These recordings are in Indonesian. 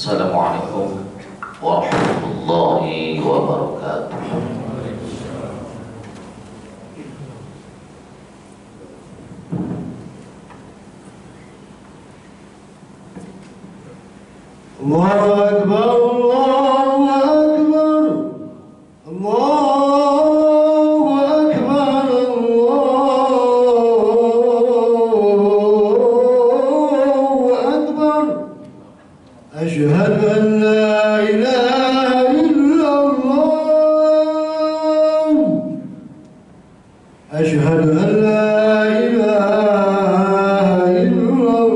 Assalamualaikum warahmatullahi wabarakatuh. Allahu Akbar, Allahu Akbar, Allahu Akbar, Allahu Akbar. Asyhadu an la ilaha illallah. Asyhadu an la ilaha illallah.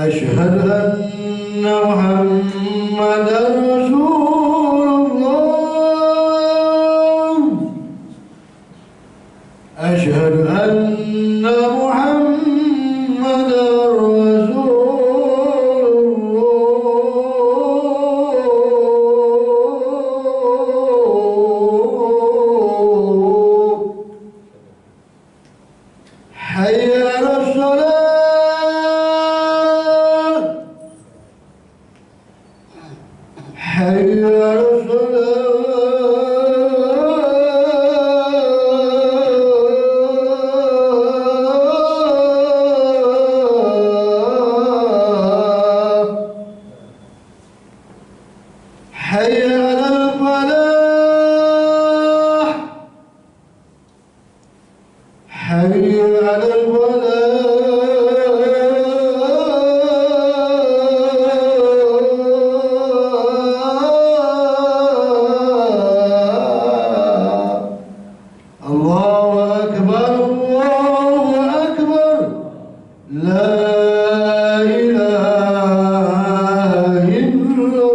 أشهد أن محمدا رسول الله. أشهد أن محمدا رسول الله. حي على الصلاة. حي على الصلاة. حي على الفلاح. حي على الله أكبر، الله أكبر. لا إله إلا الله.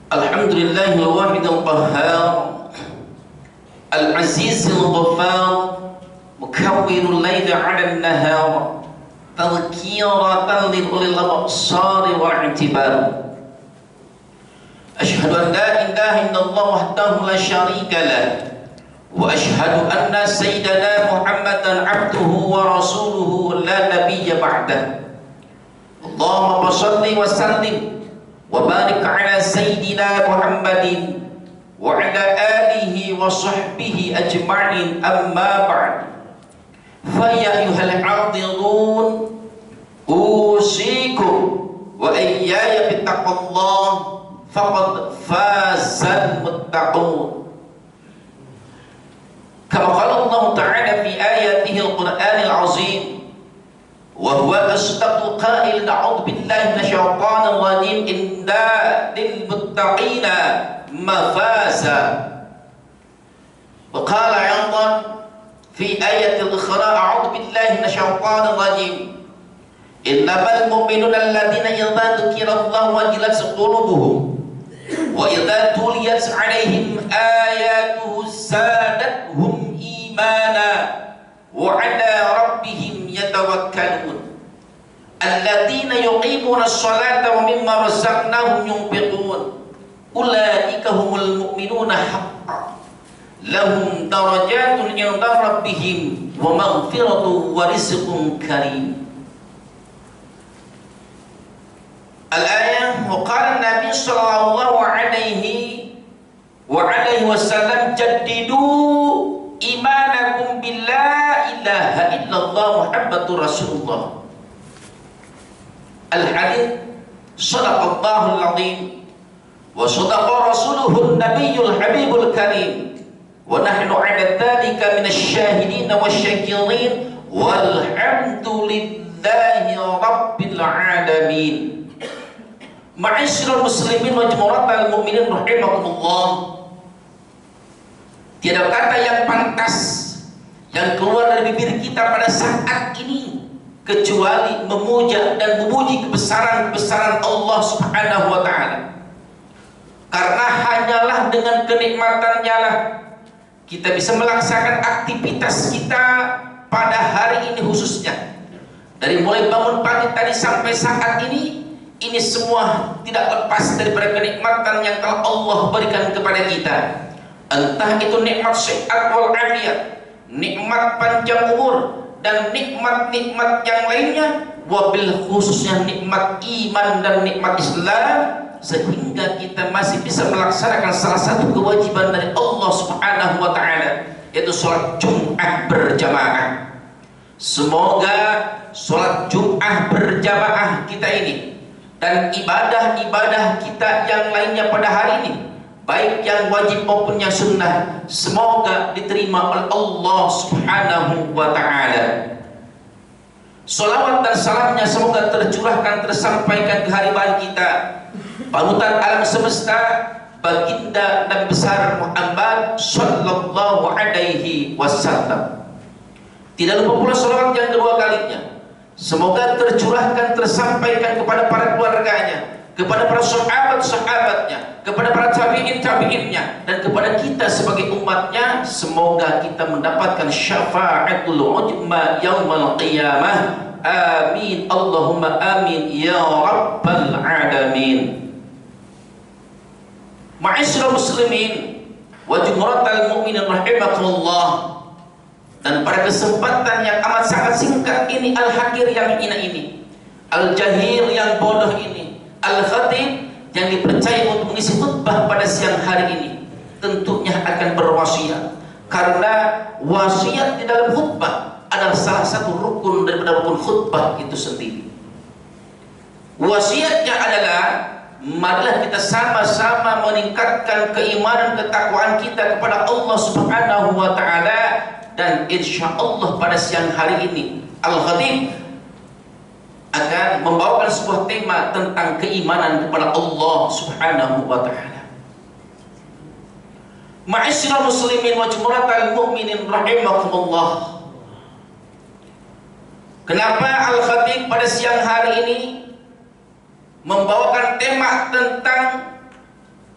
Alhamdulillah al-wahid al-qahhar al-aziz al-ghaffar mukawwinul layli 'ala an-nahar tadhkiratan li ulil absar wal i'tibar. Ashhadu an la ilaha illallah wahdahu la syarika lah wa ashhadu anna sayyidana Muhammadan 'abduhu wa rasuluhu la nabiyya ba'dah. Allahumma shalli wa sallim wa barik ala sayyidina Muhammadin wa ala alihi wa sahbihi ajma'in, amma ba'd. Fa ya ayyuhal 'adhirun usikum wa iyaya bittaqwallah faqad fazal muttaqun. Kama qala Allah ta'ala fi ayatihi al-Qur'anil 'azim وهو أصدق قائل أعوذ بالله من الشيطان الرجيم إن للمتقين مفازا. وقال أيضا في آية أخرى أعوذ بالله من الشيطان الرجيم إنما المؤمنون الذين إذا ذكر الله وجلت قلوبهم وإذا تليت عليهم آياته زادتهم إيمانا وعلى ربهم يتوكلون الذين يقيمون الصلاة ومما رزقناهم ينفقون أولئك هم المؤمنون حقا لهم درجات عند ربهم ومغفرة ورزق كريم. الآية وقال النبي صلى الله عليه وسلم جددوا إيمانكم بالله إله إلا الله محمد رسول الله. الحديث صدق الله العظيم وصدق رسوله النبي الحبيب الكريم ونحن على ذلك من الشاهدين والشاكرين والحمد لله رب العالمين. Ma'asyiral muslimin wa jama'atul mu'minin rahimakumullah. Tiada kata yang pantas yang keluar dari bibir kita pada saat ini kecuali memuja dan memuji kebesaran-kebesaran Allah Subhanahu wa ta'ala. Karena hanyalah dengan kenikmatannya lah kita bisa melaksanakan aktivitas kita pada hari ini khususnya. Dari mulai bangun pagi tadi sampai saat ini semua tidak lepas daripada kenikmatan yang telah Allah berikan kepada kita. Entah itu nikmat sehat wal afiat, nikmat panjang umur, dan nikmat-nikmat yang lainnya, wabil khususnya nikmat iman dan nikmat Islam, sehingga kita masih bisa melaksanakan salah satu kewajiban dari Allah Subhanahu wa ta'ala, yaitu sholat Jum'ah berjamaah. Semoga sholat Jum'ah berjamaah kita ini dan ibadah-ibadah kita yang lainnya pada hari ini, baik yang wajib maupun yang sunnah, semoga diterima oleh Allah Subhanahu wa ta'ala. Salawat dan salamnya semoga tercurahkan, tersampaikan ke hariban kita, panutan alam semesta, baginda Nabi besar Muhammad sallallahu alaihi wasallam. Tidak lupa pula salawat yang kedua kalinya semoga tercurahkan, tersampaikan kepada para keluarganya, kepada para sahabat-sahabatnya, kepada para tabi'in-tabi'innya, dan kepada kita sebagai umatnya. Semoga kita mendapatkan syafa'atul ujma yaumal qiyamah. Amin Allahumma amin ya rabbal alamin. Ma'asyiral muslimin wa jumratal mu'minin rahimakumullah. Dan pada kesempatan yang amat sangat singkat ini, al-hakir yang hina ini, al-jahil yang bodoh ini, al-khatib yang dipercaya untuk mengisi khutbah pada siang hari ini, tentunya akan berwasiat. Karena wasiat di dalam khutbah adalah salah satu rukun daripada rukun khutbah itu sendiri. Wasiatnya adalah, marilah kita sama-sama meningkatkan keimanan ketakwaan kita kepada Allah Subhanahu wa ta'ala. Dan insya Allah pada siang hari ini Al-Khatib akan membawakan sebuah tema tentang keimanan kepada Allah Subhanahu wa ta'ala. Ma'asyiral muslimin wa jumratal mu'minin rahimakumullah. Kenapa Al-Khatib pada siang hari ini membawakan tema tentang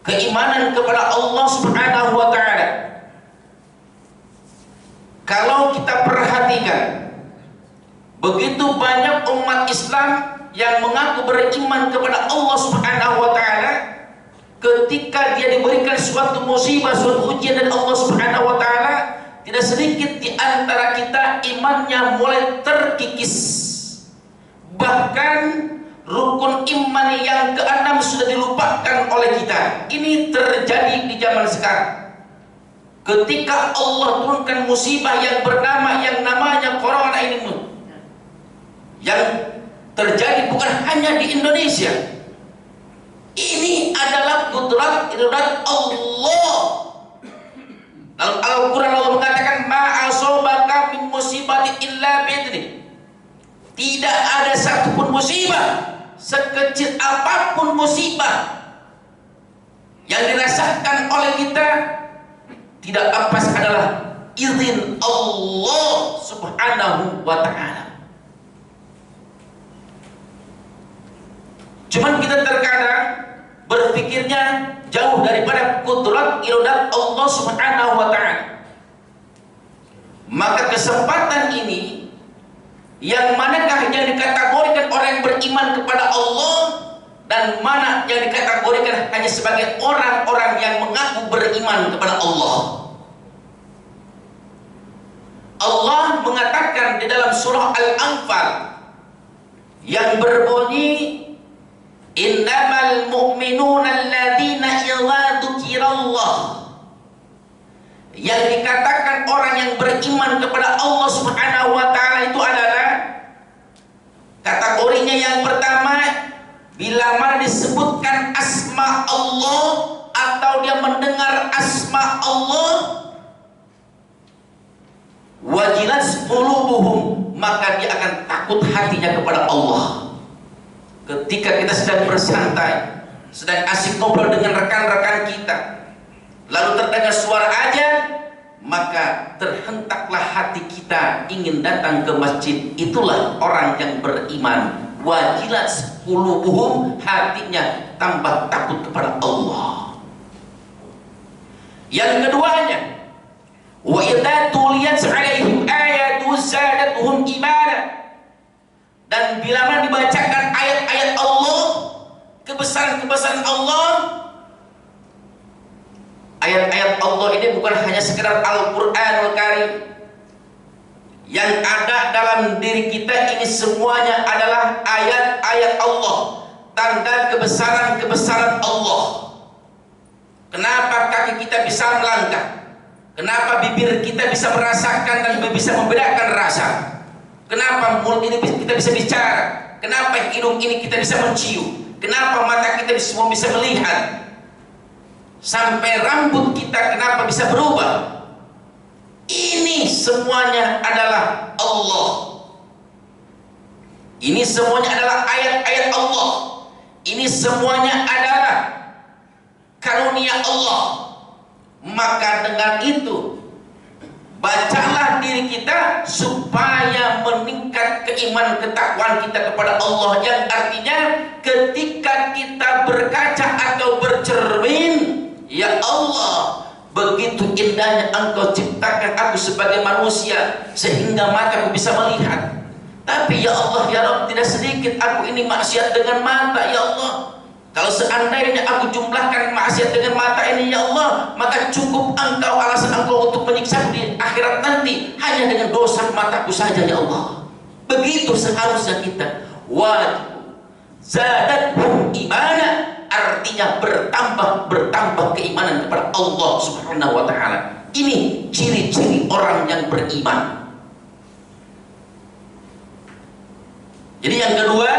keimanan kepada Allah Subhanahu wa ta'ala? Kalau kita perhatikan, begitu banyak umat Islam yang mengaku beriman kepada Allah Subhanahu wa ta'ala, ketika dia diberikan suatu musibah, suatu ujian dari Allah Subhanahu wa ta'ala, tidak sedikit di antara kita imannya mulai terkikis. Bahkan rukun iman yang keenam sudah dilupakan oleh kita. Ini terjadi di zaman sekarang. Ketika Allah turunkan musibah yang namanya corona ini, yang terjadi bukan hanya di Indonesia. Ini adalah kudrat irodat Allah. Dalam Al-Quran Allah mengatakan, ma asobaka min musibati illa bi'idni. Tidak ada satupun musibah, sekecil apapun musibah yang dirasakan oleh kita, tidak lepas adalah izin Allah Subhanahu wa ta'ala. Cuman kita terkadang berpikirnya jauh daripada kudrat irodat Allah Subhanahu wa ta'ala. Maka kesempatan ini, yang manakah yang dikategorikan orang yang beriman kepada Allah, dan mana yang dikategorikan hanya sebagai orang-orang yang mengaku beriman kepada Allah. Allah mengatakan di dalam surah Al-Anfal yang berbunyi, innamal mu'minuna alladzina idza dzukirallah. Yang dikatakan orang yang beriman kepada Allah Subhanahu wa ta'ala itu adalah, kategorinya yang pertama, bila mana disebutkan asma Allah atau dia mendengar asma Allah, wajilat qulubuhum, maka dia akan takut hatinya kepada Allah. Ketika kita sedang bersantai, sedang asik ngobrol dengan rekan-rekan kita, lalu terdengar suara azan, maka terhentaklah hati kita ingin datang ke masjid. Itulah orang yang beriman. Wajilat qulubuhum, hatinya tambah takut kepada Allah. Yang keduanya, wa idza tuliyat 'alaihim ayatu zadatuhum imana, dan bila mana dibacakan ayat-ayat Allah, kebesaran-kebesaran Allah. Ayat-ayat Allah ini bukan hanya sekedar Al-Qur'anul Karim. Yang ada dalam diri kita ini semuanya adalah ayat-ayat Allah, tanda kebesaran-kebesaran Allah. Kenapa kaki kita bisa melangkah? Kenapa bibir kita bisa merasakan dan bisa membedakan rasa? Kenapa mulut ini kita bisa bicara? Kenapa hidung ini kita bisa mencium? Kenapa mata kita semua bisa melihat? Sampai rambut kita kenapa bisa berubah? Ini semuanya adalah Allah. Ini semuanya adalah ayat-ayat Allah. Ini semuanya adalah karunia Allah. Maka dengan itu, bacalah diri kita supaya meningkat keimanan ketakwaan kita kepada Allah, yang artinya ketika kita berkaca atau bercermin, ya Allah, begitu indahnya Engkau ciptakan aku sebagai manusia sehingga mataku bisa melihat. Tapi ya Allah, ya Rabb, tidak sedikit aku ini maksiat dengan mata, ya Allah. Kalau seandainya aku jumlahkan maksiat dengan mata ini, ya Allah, maka cukup Engkau, alasan Engkau untuk menyiksa di akhirat nanti hanya dengan dosa mataku saja, ya Allah. Begitu seharusnya kita. Wajib zadathum imana, artinya bertambah keimanan kepada Allah Subhanahu wa ta'ala. Ini ciri-ciri orang yang beriman. Jadi yang kedua,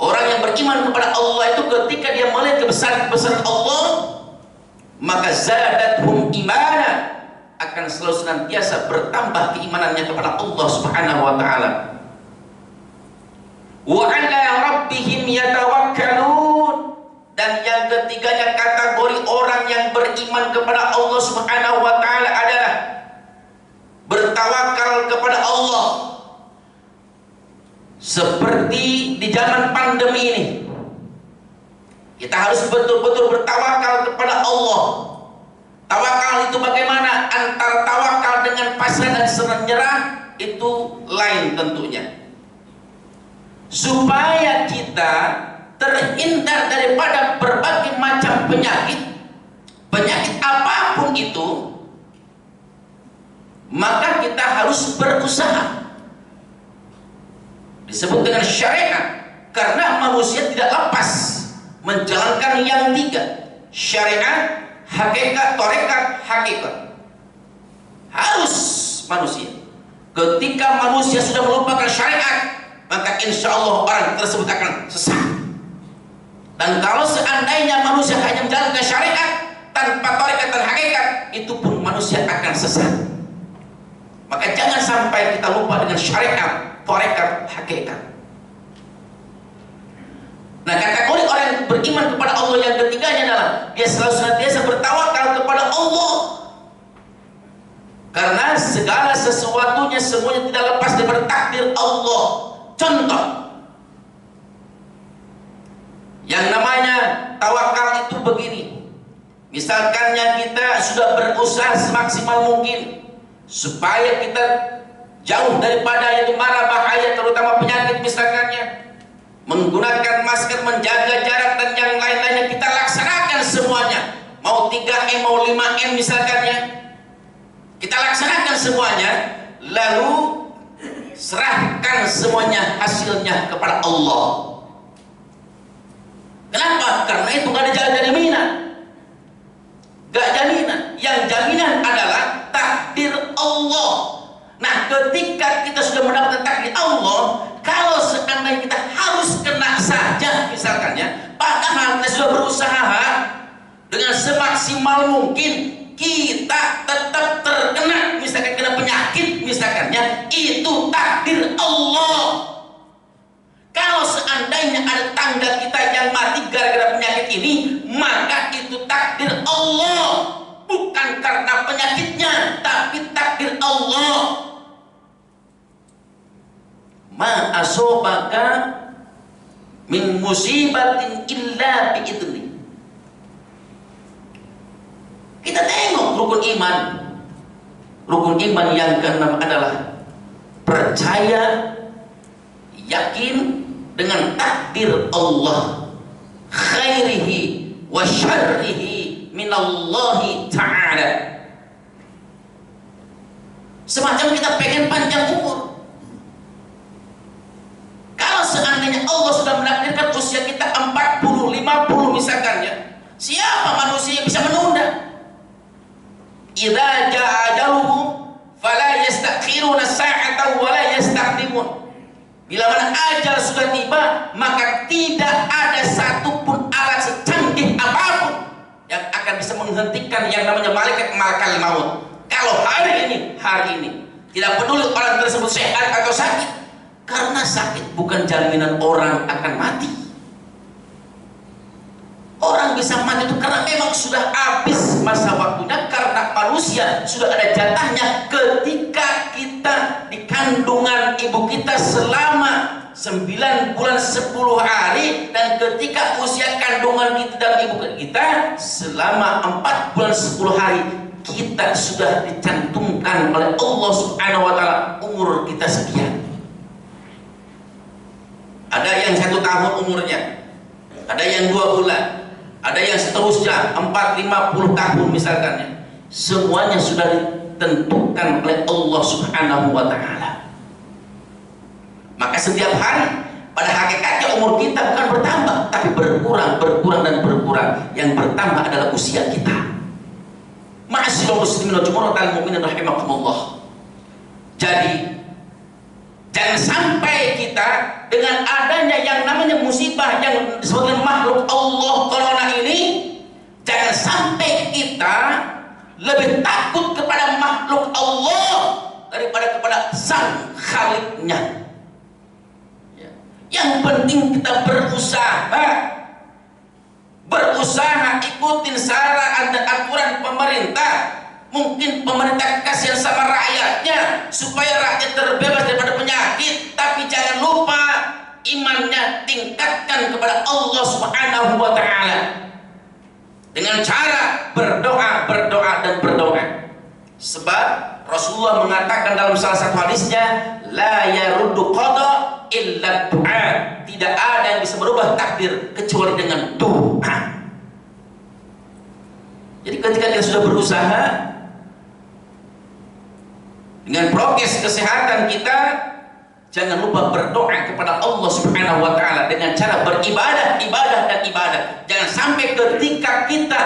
orang yang beriman kepada Allah itu ketika dia melihat kebesaran-kebesaran Allah, maka zadathum imana, akan selalu senantiasa bertambah keimanannya kepada Allah Subhanahu wa ta'ala. Wa 'ala rabbihim yatawakkalun, dan yang ketiganya kategori orang yang beriman kepada Allah Subhanahu wa ta'ala adalah bertawakal kepada Allah. Seperti di zaman pandemi ini, kita harus betul-betul bertawakal kepada Allah. Tawakal itu bagaimana? Antara tawakal dengan pasrah dan serah nyerah itu lain tentunya. Supaya kita terhindar daripada berbagai macam penyakit apapun itu, maka kita harus berusaha. Disebut dengan syariat karena manusia tidak lepas menjalankan yang tiga: syariat, hakikat, tarekat, hakikat. Harus manusia. Ketika manusia sudah melupakan syariat, maka insya Allah orang tersebut akan sesat. Dan kalau seandainya manusia hanya menjalankan syariat tanpa tarekat dan hakikat, itu pun manusia akan sesat. Maka jangan sampai kita lupa dengan syariat, tarekat, hakikat. Nah, kategori orang yang beriman kepada Allah yang ketiganya adalah dia selalu senantiasa bertawakal kepada Allah. Karena segala sesuatunya semuanya tidak lepas dari takdir Allah. Contoh, yang namanya tawakal itu begini. Misalkannya kita sudah berusaha semaksimal mungkin supaya kita jauh daripada yaitu mara bahaya, terutama penyakit misalkannya, menggunakan masker, menjaga jarak dan yang lain-lainnya kita laksanakan semuanya. Mau 3M, mau 5M misalkannya, kita laksanakan semuanya, lalu serahkan semuanya hasilnya kepada Allah. Kenapa? Karena itu gak ada jaminan. Gak jaminan. Yang jaminan adalah takdir Allah. Nah, ketika kita sudah mendapatkan takdir Allah, kalau seandainya kita harus kena saja misalkannya, padahal kita sudah berusaha dengan semaksimal mungkin, kita tetap terkena, misalkan kena penyakit misalkannya, itu takdir Allah. Kalau seandainya ada tangga kita yang mati gara-gara penyakit ini, maka itu takdir Allah, bukan karena penyakit asobaka min musibatin illa bi'idni. Kita tengok rukun iman. Rukun iman yang keenam adalah percaya, yakin dengan takdir Allah, khairihi wa syarrihi minallahi ta'ala. Semacam kita pengen panjang umur. Kalau seandainya Allah sudah menakdirkan usia kita 40, 50 misalkan ya, siapa manusia yang bisa menunda? Idza jaa ajaluhum fala yastakhiruna sa'atan wa la yastaqdimun. Bila mana ajal sudah tiba, maka tidak ada satupun alat secanggih apapun yang akan bisa menghentikan yang namanya malaikat malakal maut. Kalau hari ini tidak peduli orang tersebut sehat atau sakit, karena sakit bukan jaminan orang akan mati. Orang bisa mati itu karena memang sudah habis masa waktunya, karena manusia sudah ada jatahnya ketika kita di kandungan ibu kita selama 9 bulan 10 hari, dan ketika usia kandungan kita dalam ibu kita selama 4 bulan 10 hari, kita sudah dicantumkan oleh Allah Subhanahu wa Ta'ala umur kita sekian. Ada yang 1 tahun umurnya, ada yang 2 bulan, ada yang seterusnya 40-50 tahun misalkan. Semuanya sudah ditentukan oleh Allah Subhanahu wa Ta'ala. Maka setiap hari pada hakikatnya umur kita bukan bertambah, tapi berkurang dan berkurang. Yang bertambah adalah usia kita. Ma'asyiral muslimin wal jumu'atal mu'minin rahimakumullah. Jadi jangan sampai kita dengan adanya yang namanya musibah yang disebutkan makhluk Allah corona ini, jangan sampai kita lebih takut kepada makhluk Allah daripada kepada sang Khaliknya. Yang penting kita berusaha ikutin saran dan aturan pemerintah. Mungkin pemerintah kasihan sama rakyatnya supaya rakyat terbebas daripada penyakit, tapi jangan lupa imannya tingkatkan kepada Allah Subhanahu wa Ta'ala dengan cara berdoa. Sebab Rasulullah mengatakan dalam salah satu hadisnya, la yaruddu qada illa du'a. Tidak ada yang bisa merubah takdir kecuali dengan doa. Jadi ketika kita sudah berusaha dengan prokes kesehatan kita, jangan lupa berdoa kepada Allah Subhanahu wa Ta'ala dengan cara beribadah. Jangan sampai ketika kita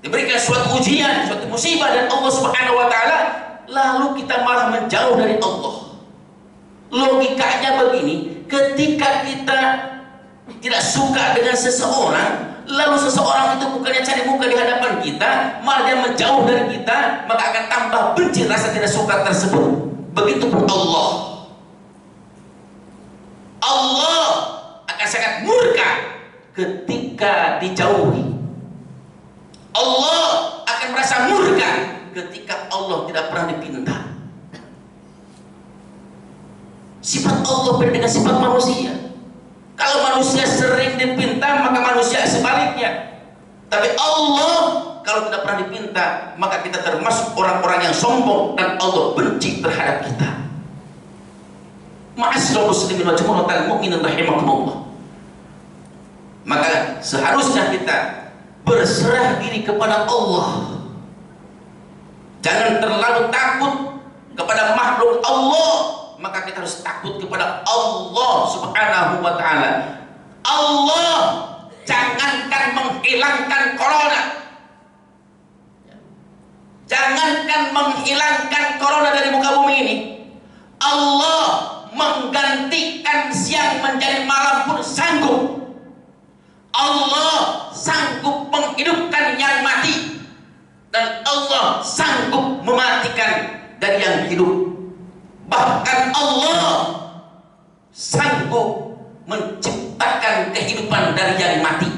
diberikan suatu ujian, suatu musibah dan Allah Subhanahu wa Ta'ala, lalu kita malah menjauh dari Allah. Logikanya begini, ketika kita tidak suka dengan seseorang, lalu seseorang itu bukannya cari muka di hadapan kita, malah dia menjauh dari kita, maka akan tambah benci rasa tidak suka tersebut. Begitupun Allah akan sangat murka ketika dijauhi. Allah akan merasa murka ketika Allah tidak pernah dipinta. Sifat Allah berbeda dengan sifat manusia. Kalau manusia sering dipinta, maka manusia sebaliknya. Tapi Allah kalau tidak pernah dipinta, maka kita termasuk orang-orang yang sombong dan Allah benci terhadap kita. Ma'asyiral muslimin wal jumu'atal mu'minin rahimakumullah. Maka seharusnya kita berserah diri kepada Allah. Jangan terlalu takut kepada makhluk Allah, maka kita harus takut kepada Allah Subhanahu wa Ta'ala. Allah jangankan menghilangkan corona, jangankan menghilangkan corona dari muka bumi ini, Allah menggantikan siang menjadi malam pun sanggup. Allah sanggup menghidupkan yang mati, dan Allah sanggup mematikan dari yang hidup. Bahkan Allah sanggup menciptakan kehidupan dari yang mati.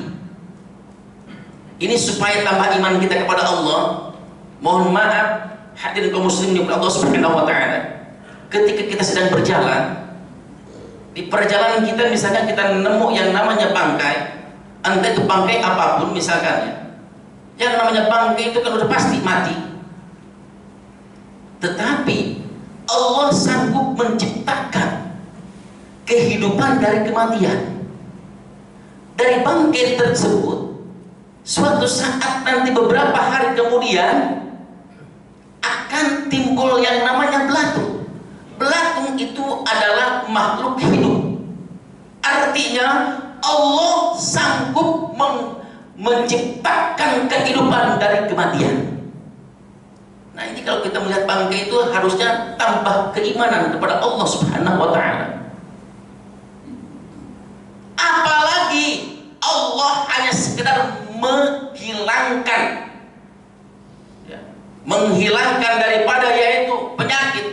Ini supaya tambah iman kita kepada Allah. Mohon maaf hadirin kaum muslimin kepada Allah Subhanahu wa Ta'ala, ketika kita sedang berjalan, Di perjalanan kita misalkan kita nemu yang namanya bangkai, entah itu bangkai apapun misalkan ya, yang namanya bangkai itu kan udah pasti mati. Tetapi Allah sanggup menciptakan kehidupan dari kematian. Dari bangkai tersebut, suatu saat nanti beberapa hari kemudian akan timbul yang namanya belatung. Belatung itu adalah makhluk hidup. Artinya Allah sanggup menciptakan kehidupan dari kematian. Nah, ini kalau kita melihat bangkai itu harusnya tambah keimanan kepada Allah Subhanahu wa taala. Apalagi Allah hanya sekedar menghilangkan daripada yaitu penyakit,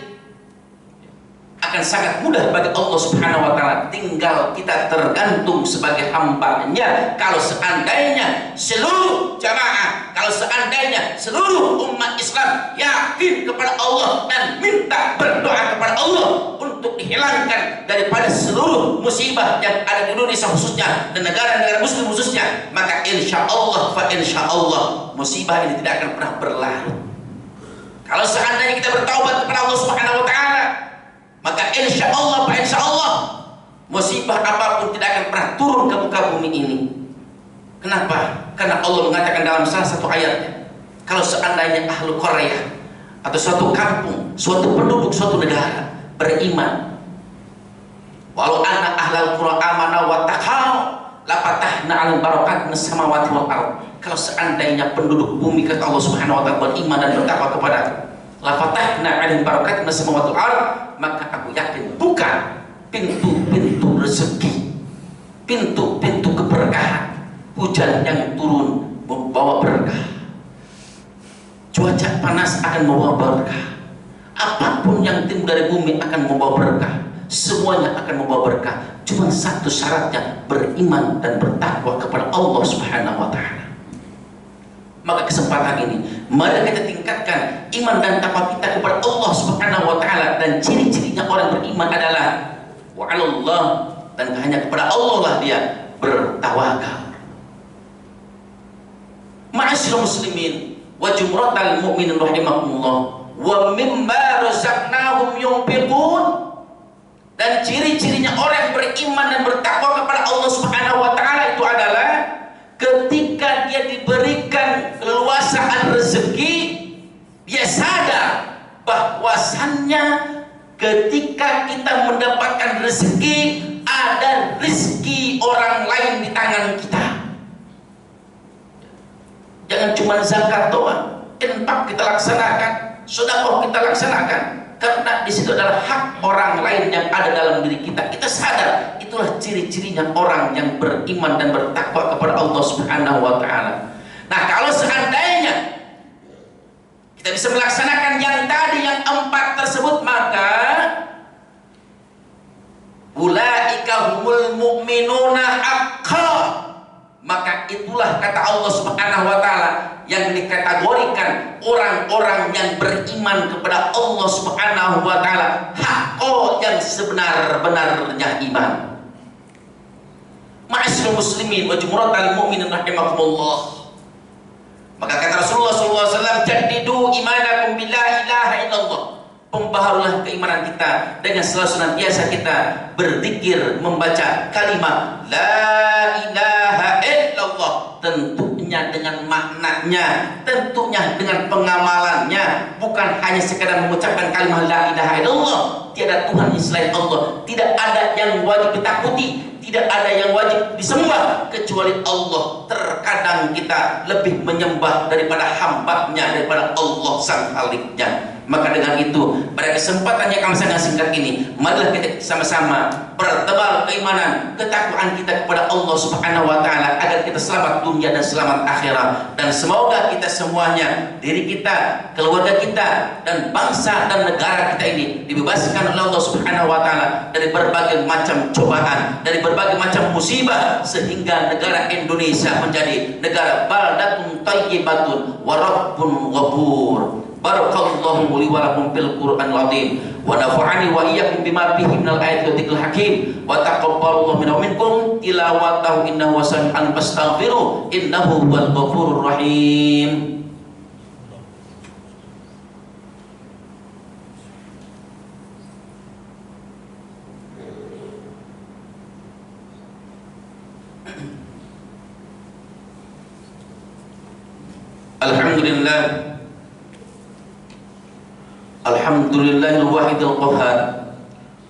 akan sangat mudah bagi Allah Subhanahu wa taala. Tinggal kita tergantung sebagai hamba-Nya. Kalau seandainya seluruh jamaah, kalau seandainya seluruh umat Islam yakin kepada Allah dan minta berdoa kepada Allah untuk dihilangkan daripada seluruh musibah yang ada di Indonesia khususnya dan negara-negara muslim khususnya, maka insya Allah musibah ini tidak akan pernah berlarut. Kalau seandainya kita bertaubat kepada Allah Subhanahu wa taala, maka insya Allah musibah apapun tidak akan pernah turun ke muka bumi ini. Kenapa? Karena Allah mengatakan dalam salah satu ayatnya, kalau seandainya ahlu Korea atau suatu kampung, suatu penduduk, suatu negara beriman, walau anna ahlal qura amana wa taqaw la fatahna 'alaihim barakatin samawati wal ardh. Kalau seandainya penduduk bumi kata Allah Subhanahu wa taala beriman dan bertakwa kepada la fatahna 'alaihim barakatin samawati wal ardh, maka aku yakin bukan pintu-pintu rezeki, pintu-pintu keberkahan, hujan yang turun membawa berkah, cuaca panas akan membawa berkah, apapun yang timbul dari bumi akan membawa berkah, semuanya akan membawa berkah. Cuma satu syaratnya, beriman dan bertakwa kepada Allah Subhanahu wa taala. Maka kesempatan ini mari kita tingkatkan iman dan takwa kita kepada Allah Subhanahu wa taala, dan ciri-cirinya orang beriman adalah wa'alallah, dan hanya kepada Allah lah dia bertawakal. Ma'asyiral muslimin wa jumratal mu'minin rahimakumullah, wa mimma razaqnahum yunfiqun, dan ciri-cirinya orang beriman dan bertakwa kepada Allah Subhanahu wa taala itu adalah ketika dia diberikan keluasaan rezeki, dia sadar bahwasannya ketika kita mendapatkan rezeki, ada rezeki orang lain di tangan kita. Jangan cuma zakat doang, infak kita laksanakan, sedekah kita laksanakan, karena di situ adalah hak orang lain yang ada dalam diri kita. Kita sadar itulah ciri-cirinya orang yang beriman dan bertakwa kepada Allah Subhanahu wa taala. Nah, kalau seandainya kita bisa melaksanakan yang tadi, yang 4 tersebut, maka ulaika humul mu'minuna haqqan, maka itulah kata Allah Subhanahu wa taala yang dikategorikan orang-orang yang beriman kepada Allah Subhanahu wa taala, haqqo, yang sebenar-benarnya iman. Ma'asyiral muslimin wa jumratal mu'minin rahimakumullah. Maka kata Rasulullah SAW, jaddidu imanakum bila ilaha illallah, pembaharulah keimanan kita dengan selalu senantiasa kita berzikir, membaca kalimat la ilaha illallah, tentunya dengan maknanya, tentunya dengan pengamalannya, bukan hanya sekadar mengucapkan kalimat la ilaha illallah. Tiada Tuhan selain Allah, tidak ada yang wajib ditakuti, tidak ada yang wajib disembah kecuali Allah. Terkadang kita lebih menyembah daripada hamba-Nya, daripada Allah sang Khalik-Nya. Maka dengan itu, pada kesempatan yang sangat singkat ini, marilah kita sama-sama pertebal keimanan, ketakwaan kita kepada Allah Subhanahu wa taala, agar kita selamat dunia dan selamat akhirat. Dan semoga kita semuanya, diri kita, keluarga kita, dan bangsa dan negara kita ini dibebaskan oleh Allah Subhanahu wa taala dari berbagai macam cobaan, dari berbagai macam musibah, sehingga negara Indonesia menjadi negara baldatun thayyibatun wa rabbun ghafur. Barakallahu li wa lakum fil Qur'anil azim wa nafa'ani wa iyyakum bima fihi minal ayati wa dzikril hakim wa taqabbalallahu minna wa minkum tilawatahu innahu wasami'un fastaghfiruh innahu huwal ghafurur rahim. Alhamdulillah, alhamdulillahil wahidil qahhar,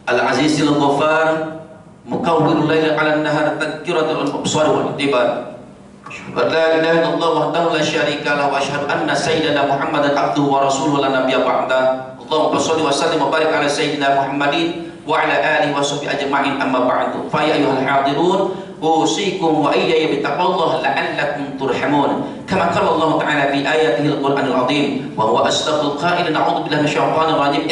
al-azizil ghaffar, mukawwirul laili 'alan nahar, tadhkiratul absar wal i'tibar. Asyhadu an la ilaha illallah wahdahu la syarika lahu wa asyhadu anna sayyidana Muhammadan abduhu wa rasuluhu la nabiyya ba'da. Allahumma shalli wa sallim wa barik ala sayyidina Muhammadin wa ala alihi wa sahbihi ajma'in, amma ba'du. Fa ya ayyuhal hadirun, usikum wa iyaya bittaqwallahi la'allakum turhamun. Kama qala Allah Ta'ala fi ayatihi al-Qur'anil azim wa huwa asdaqul qa'ilin, a'udzu billahi minasyaitonir rajim.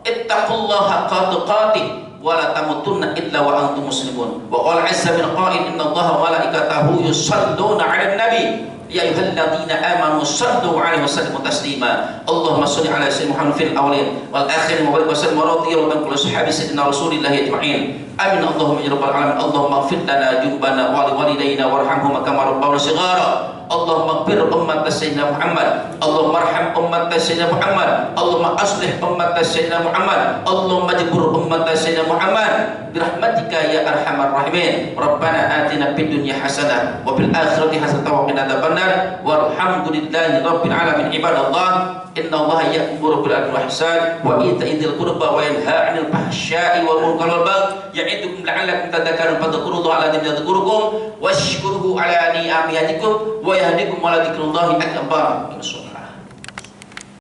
Ittaqullaha haqqa tuqatih wa la tamutunna illa wa antum muslimun. Wa qala 'azza min qa'il innallaha wa malaikatahu yusalluna 'alan nabi ya ayyuhalladzina amanu sallu 'alaihi wa sallimu taslima. Allahumma shalli 'ala sayyidina Muhammad fil awwalin wal akhirin wa barik wa sallim wa radiyallahu an kulli sahabi sayyidina rasulillahi ajma'in. Amin. Allahumma ya rabbal alamin. Allahumma ighfir lana junubana wa liwalidayna warhamhuma kama rabbawna shighara. Allahumma ighfir ummat sayyidina Muhammad. Allahumma arham ummat sayyidina Muhammad. Allahumma aslih ummat sayyidina Muhammad. Allahumma jibur ummat sayyidina Muhammad birahmatika ya arhamar rahimin. Rabbana atina fid dunya hasanah wa fil akhirati hasanah wa qina adzabannar. Walhamdulillahi rabbil alamin. Ibadallah, innallaha ya'muru bil 'adli wal ihsan wa ita'i dzil qurba wa yanha 'anil fahsya'i wal munkari wal baghi ya'idukum la'allakum tadhakkarun. Fadhkurullaha 'ala dzikrikum washkuruhu 'ala ni'amihi wa yahdikum wa la dzikrullahi akbar.